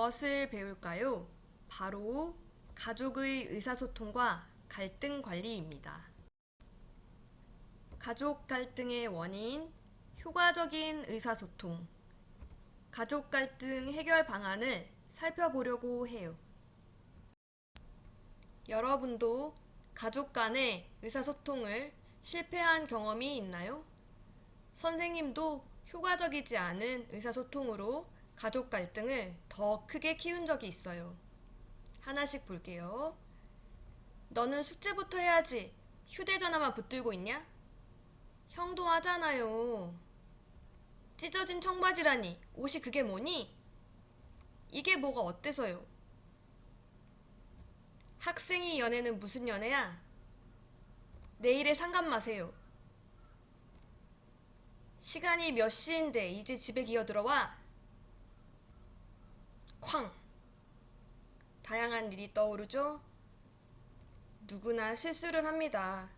무엇을 배울까요? 바로 가족의 의사소통과 갈등 관리입니다. 가족 갈등의 원인, 효과적인 의사소통, 가족 갈등 해결 방안을 살펴보려고 해요. 여러분도 가족 간의 의사소통을 실패한 경험이 있나요? 선생님도 효과적이지 않은 의사소통으로 가족 갈등을 더 크게 키운 적이 있어요. 하나씩 볼게요. 너는 숙제부터 해야지. 휴대전화만 붙들고 있냐? 형도 하잖아요. 찢어진 청바지라니. 옷이 그게 뭐니? 이게 뭐가 어때서요? 학생이 연애는 무슨 연애야? 내일에 상관 마세요. 시간이 몇 시인데 이제 집에 기어들어와? 쾅! 다양한 일이 떠오르죠? 누구나 실수를 합니다.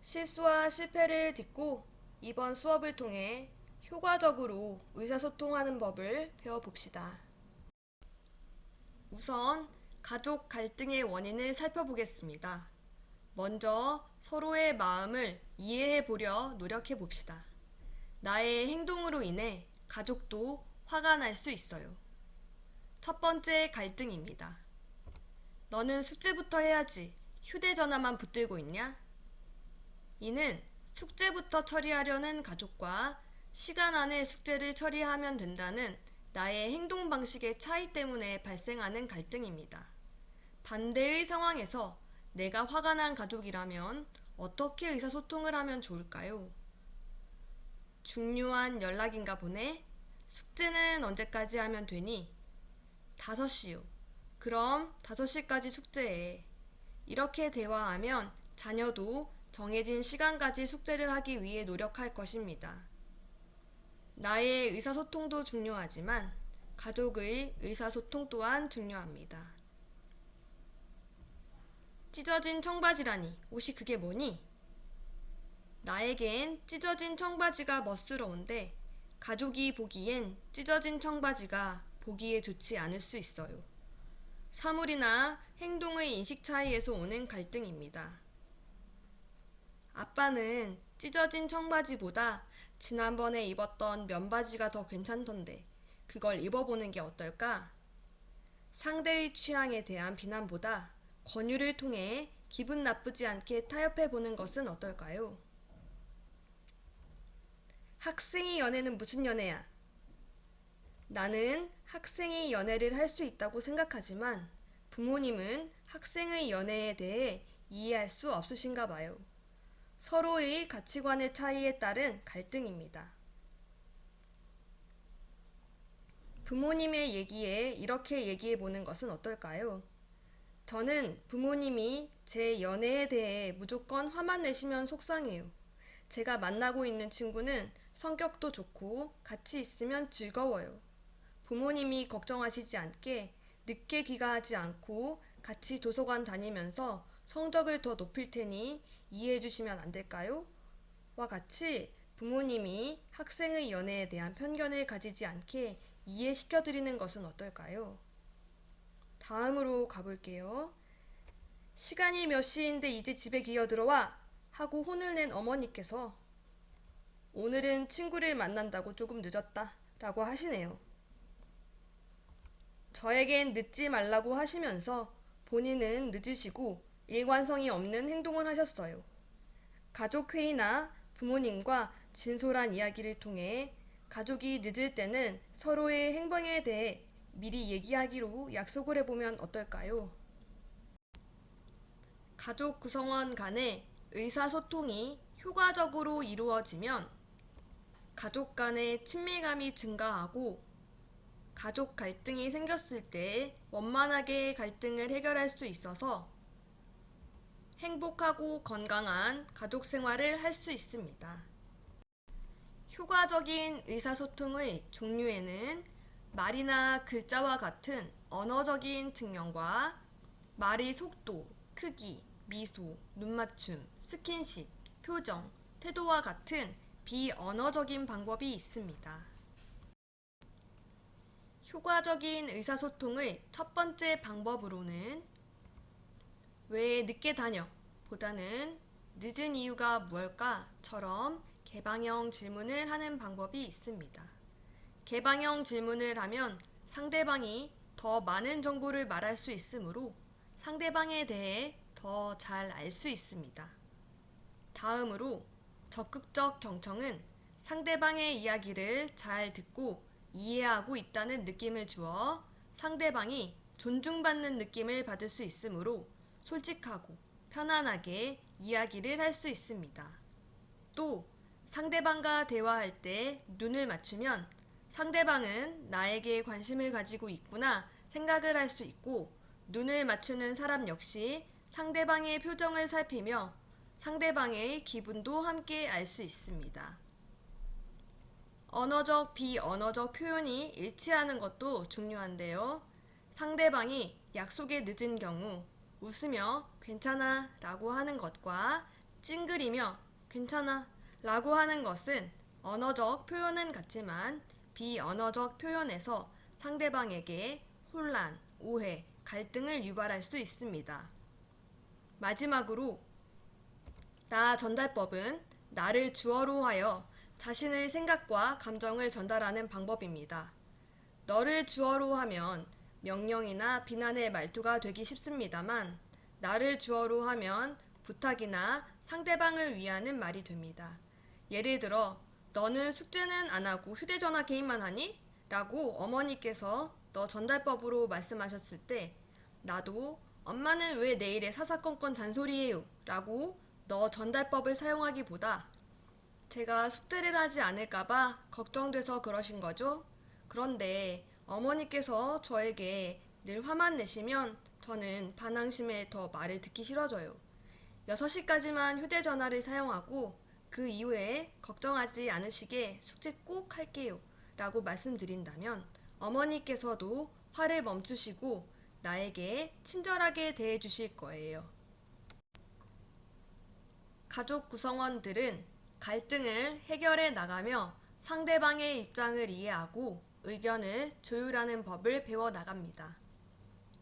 실수와 실패를 딛고 이번 수업을 통해 효과적으로 의사소통하는 법을 배워봅시다. 우선 가족 갈등의 원인을 살펴보겠습니다. 먼저 서로의 마음을 이해해 보려 노력해 봅시다. 나의 행동으로 인해 가족도 화가 날 수 있어요. 첫 번째 갈등입니다. 너는 숙제부터 해야지. 휴대전화만 붙들고 있냐? 이는 숙제부터 처리하려는 가족과 시간 안에 숙제를 처리하면 된다는 나의 행동 방식의 차이 때문에 발생하는 갈등입니다. 반대의 상황에서 내가 화가 난 가족이라면 어떻게 의사소통을 하면 좋을까요? 중요한 연락인가 보네? 숙제는 언제까지 하면 되니? 5시요. 그럼 5시까지 숙제해. 이렇게 대화하면 자녀도 정해진 시간까지 숙제를 하기 위해 노력할 것입니다. 나의 의사소통도 중요하지만 가족의 의사소통 또한 중요합니다. 찢어진 청바지라니, 옷이 그게 뭐니? 나에겐 찢어진 청바지가 멋스러운데 가족이 보기엔 찢어진 청바지가 보기에 좋지 않을 수 있어요. 사물이나 행동의 인식 차이에서 오는 갈등입니다. 아빠는 찢어진 청바지보다 지난번에 입었던 면바지가 더 괜찮던데 그걸 입어보는 게 어떨까? 상대의 취향에 대한 비난보다 권유를 통해 기분 나쁘지 않게 타협해보는 것은 어떨까요? 학생이 연애는 무슨 연애야? 나는 학생이 연애를 할 수 있다고 생각하지만 부모님은 학생의 연애에 대해 이해할 수 없으신가 봐요. 서로의 가치관의 차이에 따른 갈등입니다. 부모님의 얘기에 이렇게 얘기해 보는 것은 어떨까요? 저는 부모님이 제 연애에 대해 무조건 화만 내시면 속상해요. 제가 만나고 있는 친구는 성격도 좋고 같이 있으면 즐거워요. 부모님이 걱정하시지 않게 늦게 귀가하지 않고 같이 도서관 다니면서 성적을 더 높일 테니 이해해 주시면 안 될까요? 와 같이 부모님이 학생의 연애에 대한 편견을 가지지 않게 이해시켜 드리는 것은 어떨까요? 다음으로 가볼게요. 시간이 몇 시인데 이제 집에 기어들어와 하고 혼을 낸 어머니께서 오늘은 친구를 만난다고 조금 늦었다 라고 하시네요. 저에겐 늦지 말라고 하시면서 본인은 늦으시고 일관성이 없는 행동을 하셨어요. 가족회의나 부모님과 진솔한 이야기를 통해 가족이 늦을 때는 서로의 행방에 대해 미리 얘기하기로 약속을 해보면 어떨까요? 가족 구성원 간의 의사소통이 효과적으로 이루어지면 가족 간의 친밀감이 증가하고 가족 갈등이 생겼을 때 원만하게 갈등을 해결할 수 있어서 행복하고 건강한 가족 생활을 할 수 있습니다. 효과적인 의사소통의 종류에는 말이나 글자와 같은 언어적인 측면과 말의 속도, 크기, 미소, 눈맞춤, 스킨십, 표정, 태도와 같은 비언어적인 방법이 있습니다. 효과적인 의사소통의 첫 번째 방법으로는 왜 늦게 다녀? 보다는 늦은 이유가 무엇일까?처럼 개방형 질문을 하는 방법이 있습니다. 개방형 질문을 하면 상대방이 더 많은 정보를 말할 수 있으므로 상대방에 대해 더 잘 알 수 있습니다. 다음으로 적극적 경청은 상대방의 이야기를 잘 듣고 이해하고 있다는 느낌을 주어 상대방이 존중받는 느낌을 받을 수 있으므로 솔직하고 편안하게 이야기를 할 수 있습니다. 또 상대방과 대화할 때 눈을 맞추면 상대방은 나에게 관심을 가지고 있구나 생각을 할 수 있고, 눈을 맞추는 사람 역시 상대방의 표정을 살피며 상대방의 기분도 함께 알 수 있습니다. 언어적, 비언어적 표현이 일치하는 것도 중요한데요. 상대방이 약속에 늦은 경우 웃으며 괜찮아 라고 하는 것과 찡그리며 괜찮아 라고 하는 것은 언어적 표현은 같지만 비언어적 표현에서 상대방에게 혼란, 오해, 갈등을 유발할 수 있습니다. 마지막으로 나 전달법은 나를 주어로 하여 자신의 생각과 감정을 전달하는 방법입니다. 너를 주어로 하면 명령이나 비난의 말투가 되기 쉽습니다만, 나를 주어로 하면 부탁이나 상대방을 위하는 말이 됩니다. 예를 들어, 너는 숙제는 안 하고 휴대전화 게임만 하니? 라고 어머니께서 너 전달법으로 말씀하셨을 때, 나도 엄마는 왜 내일에 사사건건 잔소리해요? 라고 너 전달법을 사용하기보다 제가 숙제를 하지 않을까봐 걱정돼서 그러신 거죠? 그런데 어머니께서 저에게 늘 화만 내시면 저는 반항심에 더 말을 듣기 싫어져요. 6시까지만 휴대전화를 사용하고 그 이후에 걱정하지 않으시게 숙제 꼭 할게요 라고 말씀드린다면 어머니께서도 화를 멈추시고 나에게 친절하게 대해주실 거예요. 가족 구성원들은 갈등을 해결해 나가며 상대방의 입장을 이해하고 의견을 조율하는 법을 배워 나갑니다.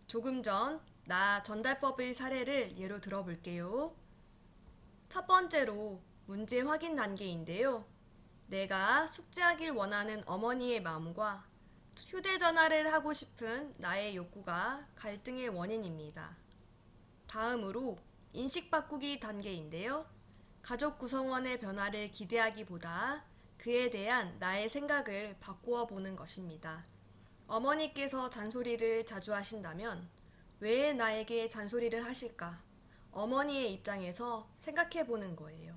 조금 전 나 전달법의 사례를 예로 들어볼게요. 첫 번째로 문제 확인 단계인데요. 내가 숙제하길 원하는 어머니의 마음과 휴대전화를 하고 싶은 나의 욕구가 갈등의 원인입니다. 다음으로 인식 바꾸기 단계인데요. 가족 구성원의 변화를 기대하기보다 그에 대한 나의 생각을 바꾸어 보는 것입니다. 어머니께서 잔소리를 자주 하신다면 왜 나에게 잔소리를 하실까? 어머니의 입장에서 생각해 보는 거예요.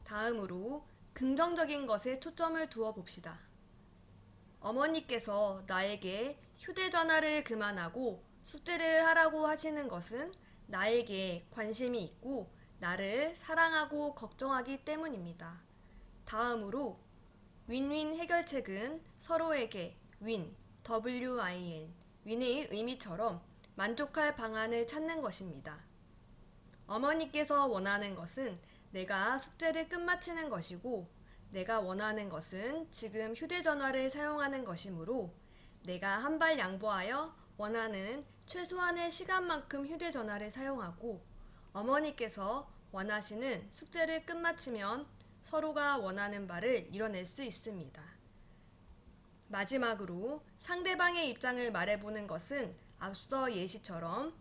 다음으로 긍정적인 것에 초점을 두어 봅시다. 어머니께서 나에게 휴대전화를 그만하고 숙제를 하라고 하시는 것은 나에게 관심이 있고 나를 사랑하고 걱정하기 때문입니다. 다음으로 윈윈 해결책은 서로에게 win, 윈의 의미처럼 만족할 방안을 찾는 것입니다. 어머니께서 원하는 것은 내가 숙제를 끝마치는 것이고 내가 원하는 것은 지금 휴대전화를 사용하는 것이므로 내가 한 발 양보하여 원하는 최소한의 시간만큼 휴대전화를 사용하고 어머니께서 원하시는 숙제를 끝마치면 서로가 원하는 바를 이뤄낼 수 있습니다. 마지막으로 상대방의 입장을 말해보는 것은 앞서 예시처럼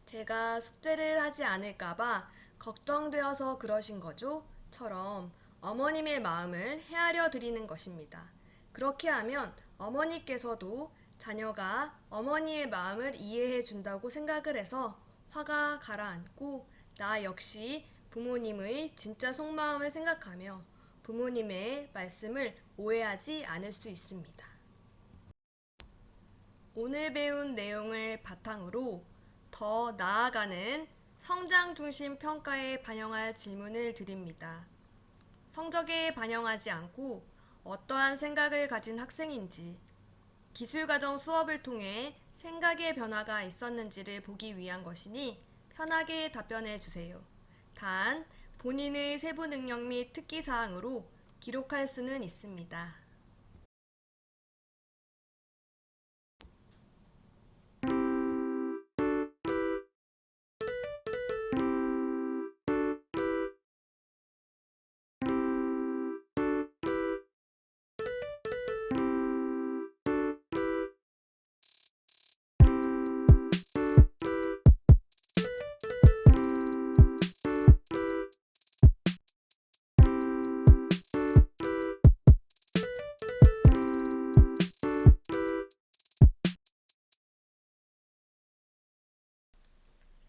제가 숙제를 하지 않을까봐 걱정되어서 그러신 거죠? 처럼 어머님의 마음을 헤아려 드리는 것입니다. 그렇게 하면 어머니께서도 자녀가 어머니의 마음을 이해해 준다고 생각을 해서 화가 가라앉고 나 역시 부모님의 진짜 속마음을 생각하며 부모님의 말씀을 오해하지 않을 수 있습니다. 오늘 배운 내용을 바탕으로 더 나아가는 성장 중심 평가에 반영할 질문을 드립니다. 성적에 반영하지 않고 어떠한 생각을 가진 학생인지, 기술과정 수업을 통해 생각의 변화가 있었는지를 보기 위한 것이니 편하게 답변해 주세요. 단, 본인의 세부 능력 및 특기사항으로 기록할 수는 있습니다.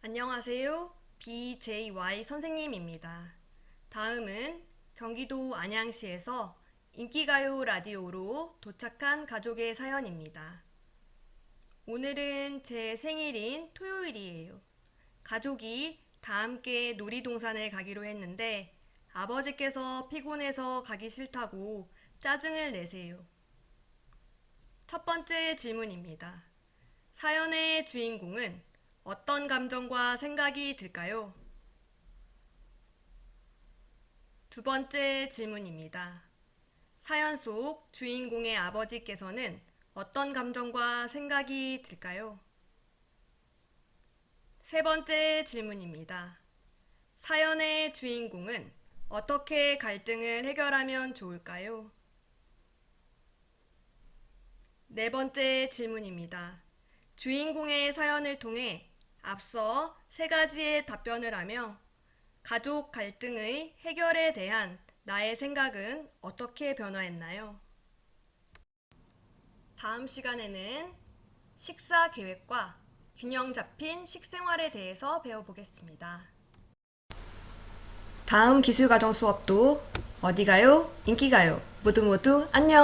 안녕하세요. BJY 선생님입니다. 다음은 경기도 안양시에서 인기가요 라디오로 도착한 가족의 사연입니다. 오늘은 제 생일인 토요일이에요. 가족이 다 함께 놀이동산을 가기로 했는데 아버지께서 피곤해서 가기 싫다고 짜증을 내세요. 첫 번째 질문입니다. 사연의 주인공은 어떤 감정과 생각이 들까요? 두 번째 질문입니다. 사연 속 주인공의 아버지께서는 어떤 감정과 생각이 들까요? 세 번째 질문입니다. 사연의 주인공은 어떻게 갈등을 해결하면 좋을까요? 네 번째 질문입니다. 주인공의 사연을 통해 앞서 세 가지의 답변을 하며 가족 갈등의 해결에 대한 나의 생각은 어떻게 변화했나요? 다음 시간에는 식사 계획과 균형 잡힌 식생활에 대해서 배워보겠습니다. 다음 기술과정 수업도 어디 가요? 인기 가요. 모두 안녕!